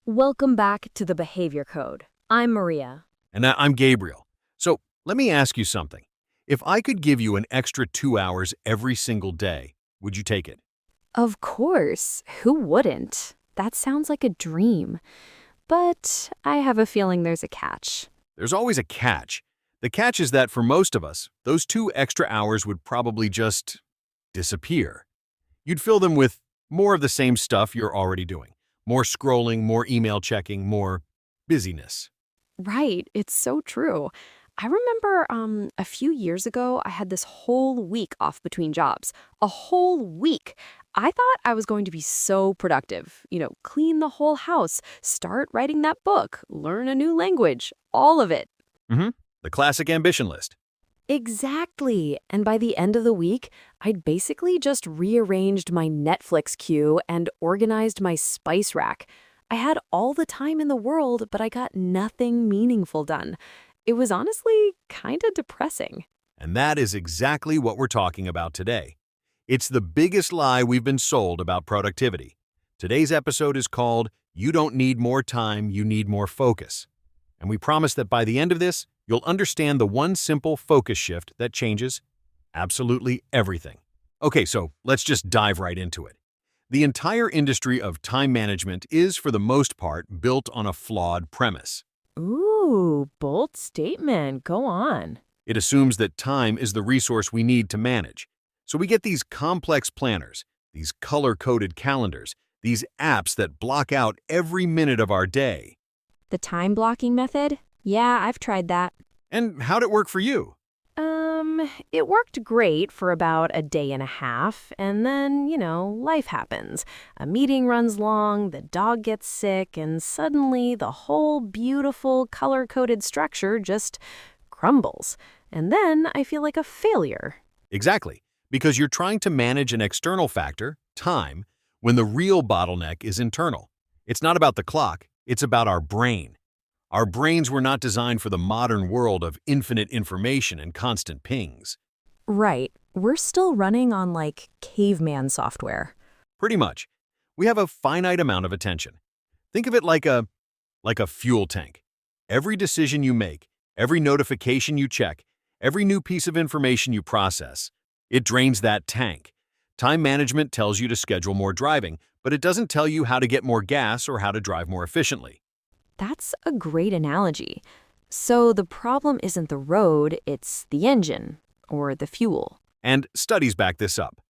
Welcome back to the Behavior Code. I'm Maria. And I'm Gabriel. So let me ask you something. If I could give you an extra 2 hours every single day, would you take it? Of course, who wouldn't? That sounds like a dream. But I have a feeling there's a catch. There's always a catch. The catch is that for most of us, those 2 extra hours would probably just disappear. You'd fill them with more of the same stuff you're already doing. More scrolling, more email checking, more busyness. Right, it's so true. I remember a few years ago, I had this whole week off between jobs. A whole week. I thought I was going to be so productive. Clean the whole house, start writing that book, learn a new language, all of it. hmm The classic ambition list. Exactly. And by the end of the week, I'd basically just rearranged my Netflix queue and organized my spice rack. I had all the time in the world, but I got nothing meaningful done. It was honestly kind of depressing. And that is exactly what we're talking about today. It's the biggest lie we've been sold about productivity. Today's episode is called You Don't Need More Time, You Need More Focus. And we promise that by the end of this, you'll understand the one simple focus shift that changes absolutely everything. Okay, so let's just dive right into it. The entire industry of time management is, for the most part, built on a flawed premise. Ooh, bold statement. Go on. It assumes that time is the resource we need to manage. So we get these complex planners, these color-coded calendars, these apps that block out every minute of our day. The time blocking method? Yeah, I've tried that. And how'd it work for you? It worked great for about a day and a half, and then, life happens. A meeting runs long, the dog gets sick, and suddenly the whole beautiful, color-coded structure just crumbles. And then I feel like a failure. Exactly, because you're trying to manage an external factor, time, when the real bottleneck is internal. It's not about the clock, it's about our brain. Our brains were not designed for the modern world of infinite information and constant pings. Right. We're still running on, caveman software. Pretty much. We have a finite amount of attention. Think of it like a fuel tank. Every decision you make, every notification you check, every new piece of information you process, it drains that tank. Time management tells you to schedule more driving, but it doesn't tell you how to get more gas or how to drive more efficiently. That's a great analogy. So the problem isn't the road, it's the engine, or the fuel. And studies back this up.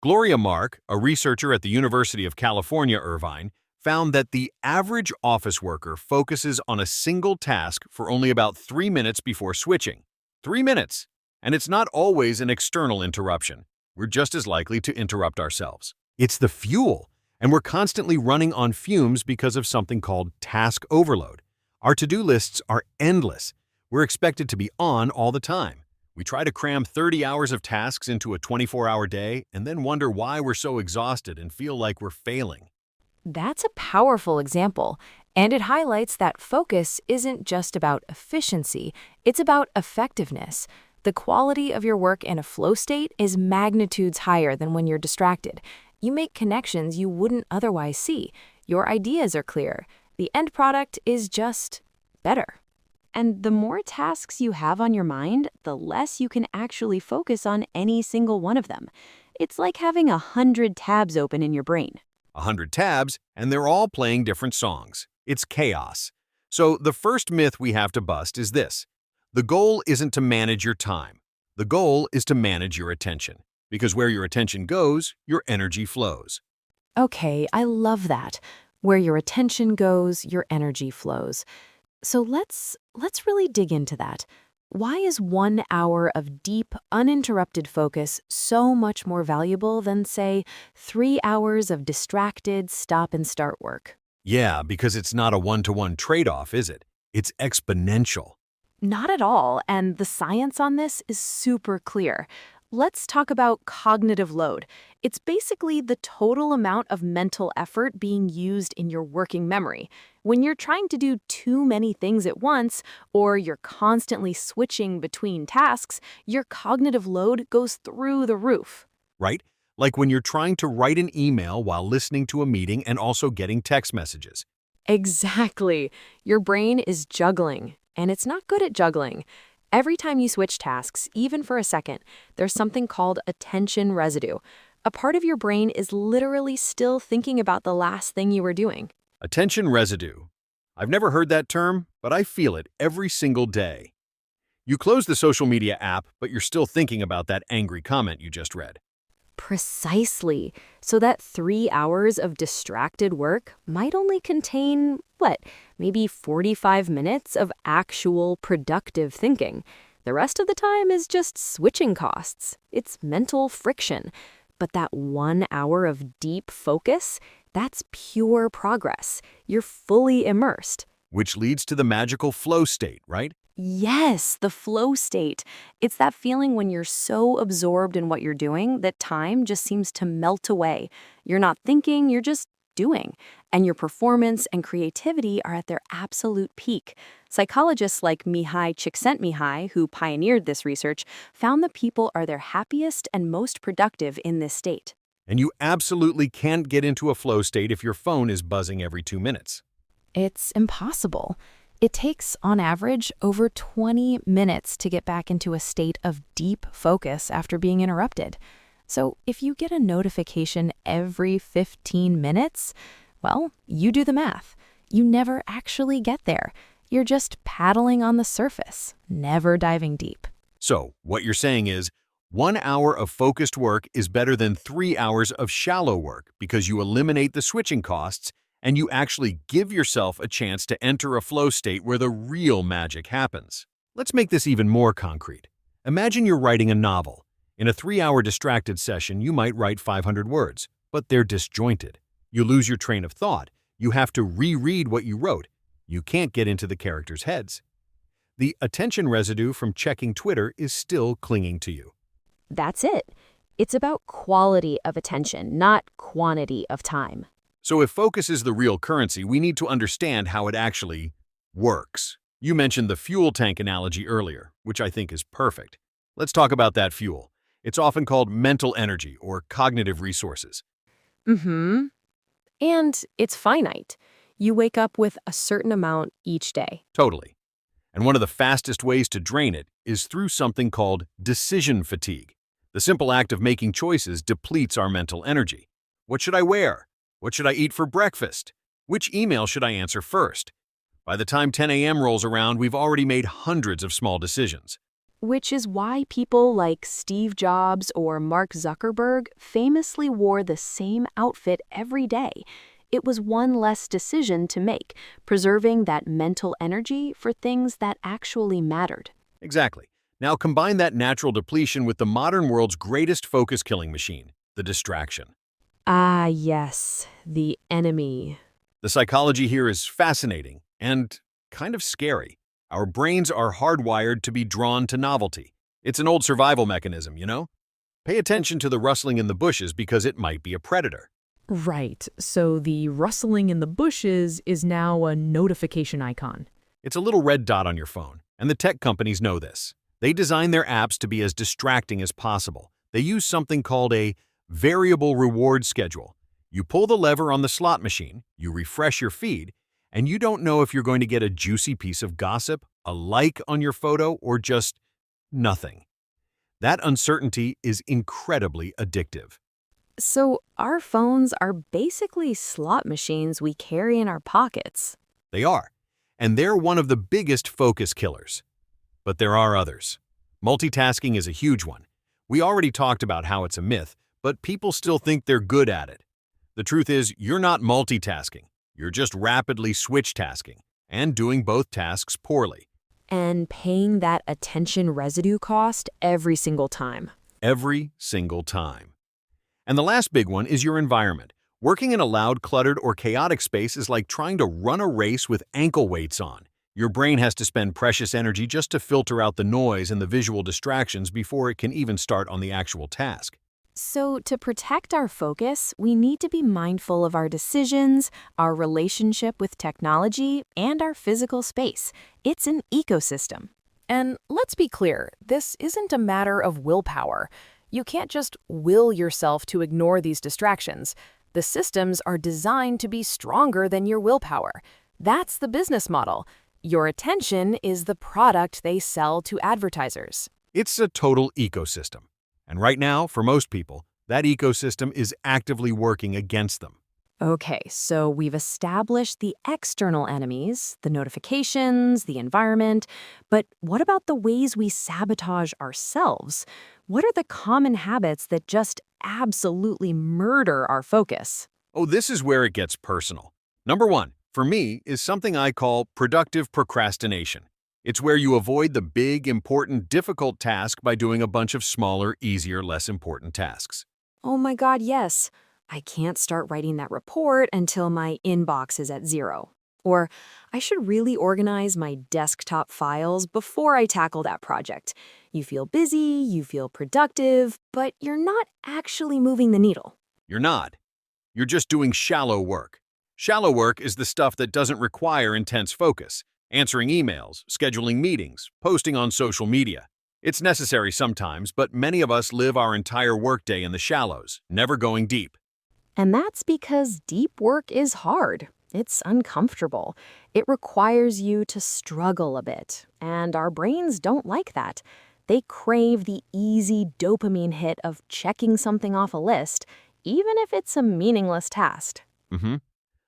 Gloria Mark, a researcher at the University of California, Irvine, found that the average office worker focuses on a single task for only about 3 minutes before switching. 3 minutes! And it's not always an external interruption. We're just as likely to interrupt ourselves. It's the fuel. And we're constantly running on fumes because of something called task overload. Our to-do lists are endless. We're expected to be on all the time. We try to cram 30 hours of tasks into a 24-hour day and then wonder why we're so exhausted and feel like we're failing. That's a powerful example, and it highlights that focus isn't just about efficiency, it's about effectiveness. The quality of your work in a flow state is magnitudes higher than when you're distracted. You make connections you wouldn't otherwise see. Your ideas are clear. The end product is just better. And the more tasks you have on your mind, the less you can actually focus on any single one of them. It's like having 100 tabs open in your brain. 100 tabs, and they're all playing different songs. It's chaos. So the first myth we have to bust is this. The goal isn't to manage your time. The goal is to manage your attention. Because where your attention goes, your energy flows. Okay, I love that. Where your attention goes, your energy flows. So let's really dig into that. Why is 1 hour of deep, uninterrupted focus so much more valuable than, say, 3 hours of distracted stop and start work? Yeah, because it's not a one-to-one trade-off, is it? It's exponential. Not at all, and the science on this is super clear. Let's talk about cognitive load. It's basically the total amount of mental effort being used in your working memory. When you're trying to do too many things at once, or you're constantly switching between tasks, your cognitive load goes through the roof. Right? Like when you're trying to write an email while listening to a meeting and also getting text messages. Exactly. Your brain is juggling, and it's not good at juggling. Every time you switch tasks, even for a second, there's something called attention residue. A part of your brain is literally still thinking about the last thing you were doing. Attention residue. I've never heard that term, but I feel it every single day. You close the social media app, but you're still thinking about that angry comment you just read. Precisely. So that 3 hours of distracted work might only contain, maybe 45 minutes of actual productive thinking. The rest of the time is just switching costs. It's mental friction. But that 1 hour of deep focus, that's pure progress. You're fully immersed. Which leads to the magical flow state, right? Yes, the flow state. It's that feeling when you're so absorbed in what you're doing that time just seems to melt away. You're not thinking, you're just doing. And your performance and creativity are at their absolute peak. Psychologists like Mihai Csikszentmihalyi, who pioneered this research, found that people are their happiest and most productive in this state. And you absolutely can't get into a flow state if your phone is buzzing every 2 minutes. It's impossible. It takes, on average, over 20 minutes to get back into a state of deep focus after being interrupted. So if you get a notification every 15 minutes, well, you do the math. You never actually get there. You're just paddling on the surface, never diving deep. So, what you're saying is, 1 hour of focused work is better than 3 hours of shallow work because you eliminate the switching costs and you actually give yourself a chance to enter a flow state where the real magic happens. Let's make this even more concrete. Imagine you're writing a novel. In a 3-hour distracted session, you might write 500 words, but they're disjointed. You lose your train of thought. You have to reread what you wrote. You can't get into the characters' heads. The attention residue from checking Twitter is still clinging to you. That's it. It's about quality of attention, not quantity of time. So if focus is the real currency, we need to understand how it actually works. You mentioned the fuel tank analogy earlier, which I think is perfect. Let's talk about that fuel. It's often called mental energy or cognitive resources. Mm-hmm. And it's finite. You wake up with a certain amount each day. Totally. And one of the fastest ways to drain it is through something called decision fatigue. The simple act of making choices depletes our mental energy. What should I wear? What should I eat for breakfast? Which email should I answer first? By the time 10 a.m. rolls around, we've already made hundreds of small decisions. Which is why people like Steve Jobs or Mark Zuckerberg famously wore the same outfit every day. It was one less decision to make, preserving that mental energy for things that actually mattered. Exactly. Now combine that natural depletion with the modern world's greatest focus-killing machine, the distraction. Ah, yes, the enemy. The psychology here is fascinating and kind of scary. Our brains are hardwired to be drawn to novelty. It's an old survival mechanism, you know? Pay attention to the rustling in the bushes because it might be a predator. Right, so the rustling in the bushes is now a notification icon. It's a little red dot on your phone, and the tech companies know this. They design their apps to be as distracting as possible. They use something called a variable reward schedule. You pull the lever on the slot machine, you refresh your feed, and you don't know if you're going to get a juicy piece of gossip, a like on your photo, or just nothing. That uncertainty is incredibly addictive. So our phones are basically slot machines we carry in our pockets. They are, and they're one of the biggest focus killers. But there are others. Multitasking is a huge one. We already talked about how it's a myth, but people still think they're good at it. The truth is, you're not multitasking. You're just rapidly switch tasking and doing both tasks poorly. And paying that attention residue cost every single time. Every single time. And the last big one is your environment. Working in a loud, cluttered, or chaotic space is like trying to run a race with ankle weights on. Your brain has to spend precious energy just to filter out the noise and the visual distractions before it can even start on the actual task. So to protect our focus, we need to be mindful of our decisions, our relationship with technology, and our physical space. It's an ecosystem. And let's be clear, this isn't a matter of willpower. You can't just will yourself to ignore these distractions. The systems are designed to be stronger than your willpower. That's the business model. Your attention is the product they sell to advertisers. It's a total ecosystem. And right now, for most people, that ecosystem is actively working against them. Okay, so we've established the external enemies, the notifications, the environment, but what about the ways we sabotage ourselves? What are the common habits that just absolutely murder our focus? Oh, this is where it gets personal. Number one, for me, is something I call productive procrastination. It's where you avoid the big, important, difficult task by doing a bunch of smaller, easier, less important tasks. Oh my God, yes. I can't start writing that report until my inbox is at 0. Or I should really organize my desktop files before I tackle that project. You feel busy, you feel productive, but you're not actually moving the needle. You're not. You're just doing shallow work. Shallow work is the stuff that doesn't require intense focus. Answering emails, scheduling meetings, posting on social media. It's necessary sometimes, but many of us live our entire workday in the shallows, never going deep. And that's because deep work is hard. It's uncomfortable. It requires you to struggle a bit, and our brains don't like that. They crave the easy dopamine hit of checking something off a list, even if it's a meaningless task. hmm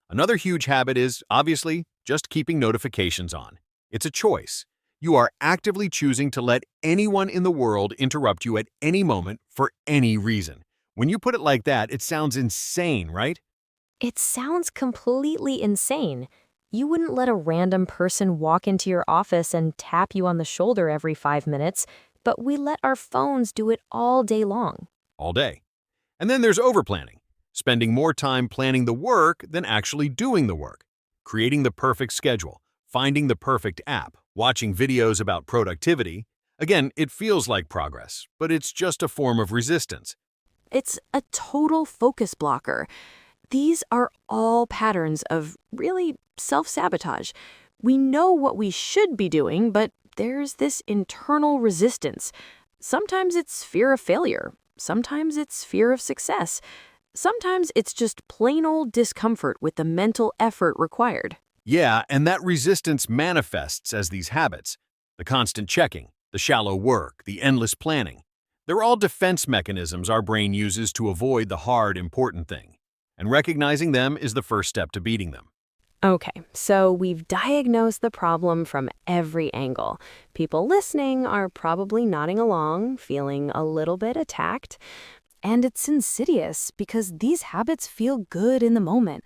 Another huge habit is, obviously, just keeping notifications on. It's a choice. You are actively choosing to let anyone in the world interrupt you at any moment for any reason. When you put it like that, it sounds insane, right? It sounds completely insane. You wouldn't let a random person walk into your office and tap you on the shoulder every 5 minutes, but we let our phones do it all day long. All day. And then there's overplanning, spending more time planning the work than actually doing the work, creating the perfect schedule, finding the perfect app, watching videos about productivity. Again, it feels like progress, but it's just a form of resistance. It's a total focus blocker. These are all patterns of really self-sabotage. We know what we should be doing, but there's this internal resistance. Sometimes it's fear of failure. Sometimes it's fear of success. Sometimes it's just plain old discomfort with the mental effort required. Yeah, and that resistance manifests as these habits. The constant checking, the shallow work, the endless planning. They're all defense mechanisms our brain uses to avoid the hard, important thing. And recognizing them is the first step to beating them. Okay, so we've diagnosed the problem from every angle. People listening are probably nodding along, feeling a little bit attacked. And it's insidious because these habits feel good in the moment.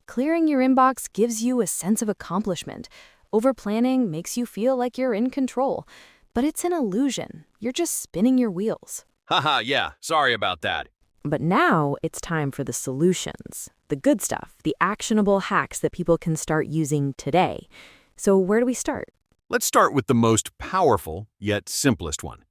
Clearing your inbox gives you a sense of accomplishment. Overplanning makes you feel like you're in control. But it's an illusion. You're just spinning your wheels. Haha, yeah, sorry about that. But now it's time for the solutions, the good stuff, the actionable hacks that people can start using today. So where do we start? Let's start with the most powerful, yet simplest one.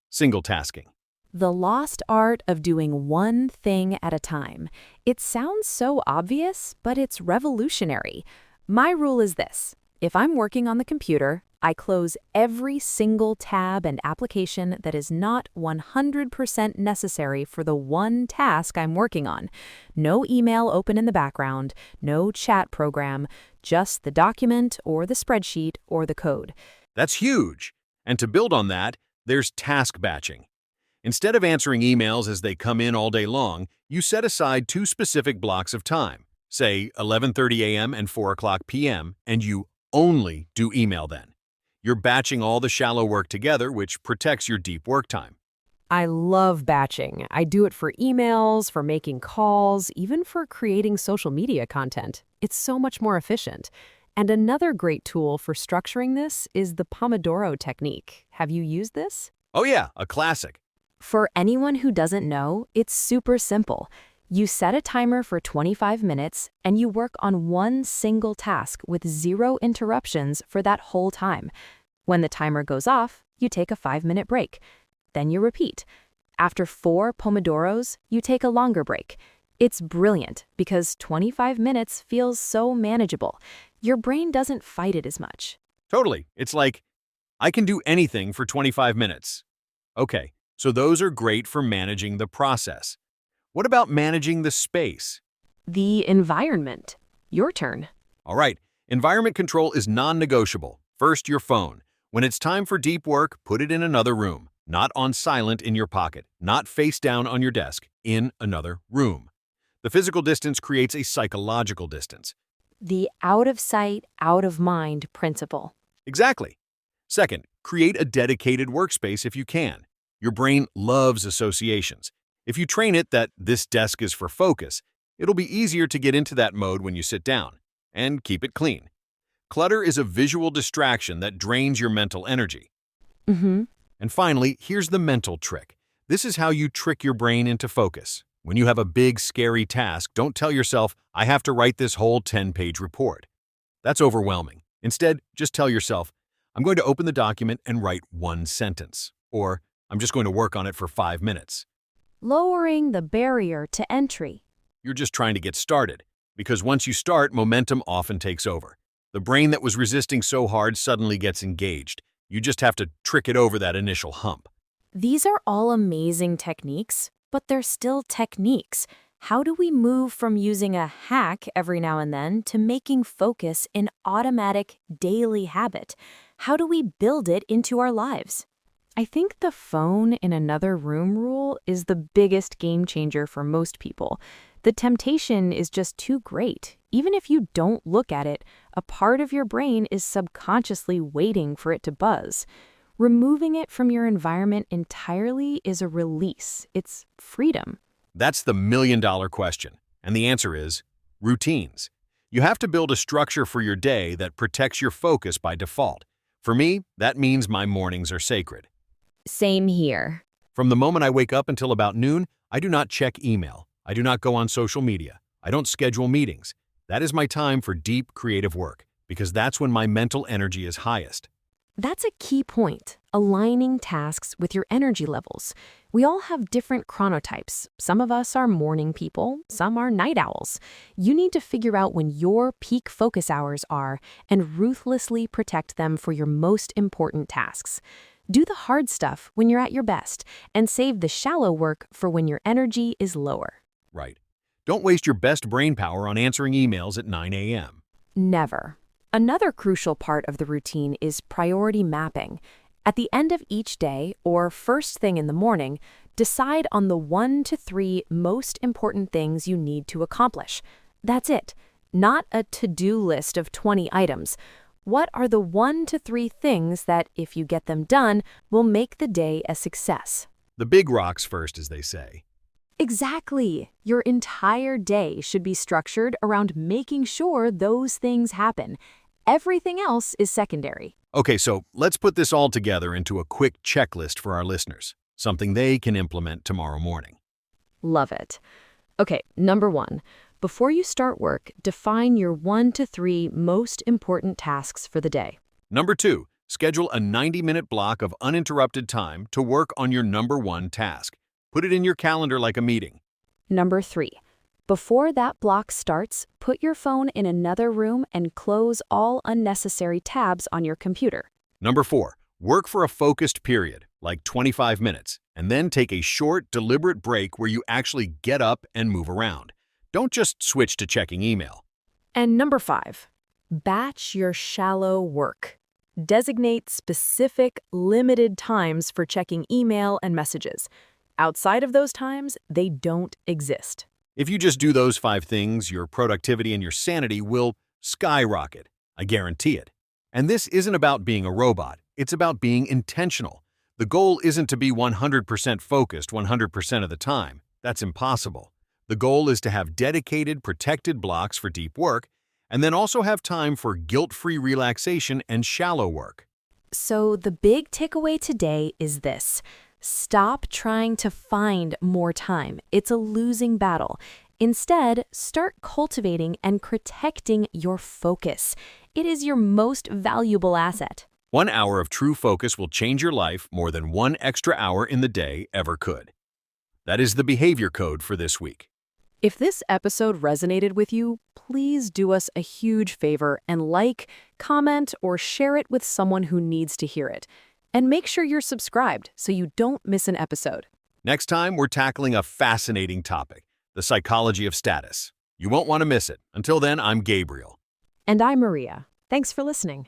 Single tasking. The lost art of doing one thing at a time. It sounds so obvious, but it's revolutionary. My rule is this. If I'm working on the computer, I close every single tab and application that is not 100% necessary for the one task I'm working on. No email open in the background, no chat program, just the document or the spreadsheet or the code. That's huge. And to build on that, there's task batching. Instead of answering emails as they come in all day long, you set aside 2 specific blocks of time, say 11:30 a.m. and 4 o'clock p.m., and you only do email then. You're batching all the shallow work together, which protects your deep work time. I love batching. I do it for emails, for making calls, even for creating social media content. It's so much more efficient. And another great tool for structuring this is the Pomodoro technique. Have you used this? Oh yeah, a classic. For anyone who doesn't know, it's super simple. You set a timer for 25 minutes and you work on one single task with 0 interruptions for that whole time. When the timer goes off, you take a 5-minute break. Then you repeat. After 4 Pomodoros, you take a longer break. It's brilliant because 25 minutes feels so manageable. Your brain doesn't fight it as much. Totally. It's like, I can do anything for 25 minutes. Okay, so those are great for managing the process. What about managing the space? The environment. Your turn. All right, environment control is non-negotiable. First, your phone. When it's time for deep work, put it in another room. Not on silent in your pocket, not face down on your desk, in another room. The physical distance creates a psychological distance. The out of sight, out of mind principle. Exactly. Second, create a dedicated workspace if you can. Your brain loves associations. If you train it that this desk is for focus, it'll be easier to get into that mode when you sit down. And keep it clean. Clutter is a visual distraction that drains your mental energy. Mm-hmm. And finally, here's the mental trick. This is how you trick your brain into focus. When you have a big, scary task, don't tell yourself, I have to write this whole 10-page report. That's overwhelming. Instead, just tell yourself, I'm going to open the document and write one sentence. Or, I'm just going to work on it for 5 minutes. Lowering the barrier to entry. You're just trying to get started. Because once you start, momentum often takes over. The brain that was resisting so hard suddenly gets engaged. You just have to trick it over that initial hump. These are all amazing techniques, but they're still techniques. How do we move from using a hack every now and then to making focus an automatic daily habit? How do we build it into our lives? I think the phone in another room rule is the biggest game changer for most people. The temptation is just too great. Even if you don't look at it, a part of your brain is subconsciously waiting for it to buzz. Removing it from your environment entirely is a release. It's freedom. That's the million-dollar question. And the answer is routines. You have to build a structure for your day that protects your focus by default. For me, that means my mornings are sacred. Same here. From the moment I wake up until about noon, I do not check email. I do not go on social media. I don't schedule meetings. That is my time for deep, creative work, because that's when my mental energy is highest. That's a key point, aligning tasks with your energy levels. We all have different chronotypes. Some of us are morning people, some are night owls. You need to figure out when your peak focus hours are and ruthlessly protect them for your most important tasks. Do the hard stuff when you're at your best and save the shallow work for when your energy is lower. Right. Don't waste your best brain power on answering emails at 9 a.m. Never. Another crucial part of the routine is priority mapping. At the end of each day, or first thing in the morning, decide on the 1 to 3 most important things you need to accomplish. That's it. Not a to-do list of 20 items. What are the 1 to 3 things that, if you get them done, will make the day a success? The big rocks first, as they say. Exactly. Your entire day should be structured around making sure those things happen. Everything else is secondary. Okay, so let's put this all together into a quick checklist for our listeners, something they can implement tomorrow morning. Love it. Okay, number 1. Before you start work, define your 1 to 3 most important tasks for the day. Number 2, schedule a 90-minute block of uninterrupted time to work on your number 1 task. Put it in your calendar like a meeting. Number 3. Before that block starts, put your phone in another room and close all unnecessary tabs on your computer. Number 4, work for a focused period, like 25 minutes, and then take a short, deliberate break where you actually get up and move around. Don't just switch to checking email. And number 5, batch your shallow work. Designate specific, limited times for checking email and messages. Outside of those times, they don't exist. If you just do those 5 things, your productivity and your sanity will skyrocket. I guarantee it. And this isn't about being a robot. It's about being intentional. The goal isn't to be 100% focused 100% of the time. That's impossible. The goal is to have dedicated, protected blocks for deep work, and then also have time for guilt-free relaxation and shallow work. So the big takeaway today is this. Stop trying to find more time. It's a losing battle. Instead, start cultivating and protecting your focus. It is your most valuable asset. 1 hour of true focus will change your life more than 1 extra hour in the day ever could. That is the behavior code for this week. If this episode resonated with you, please do us a huge favor and like, comment, or share it with someone who needs to hear it. And make sure you're subscribed so you don't miss an episode. Next time, we're tackling a fascinating topic, the psychology of status. You won't want to miss it. Until then, I'm Gabriel. And I'm Maria. Thanks for listening.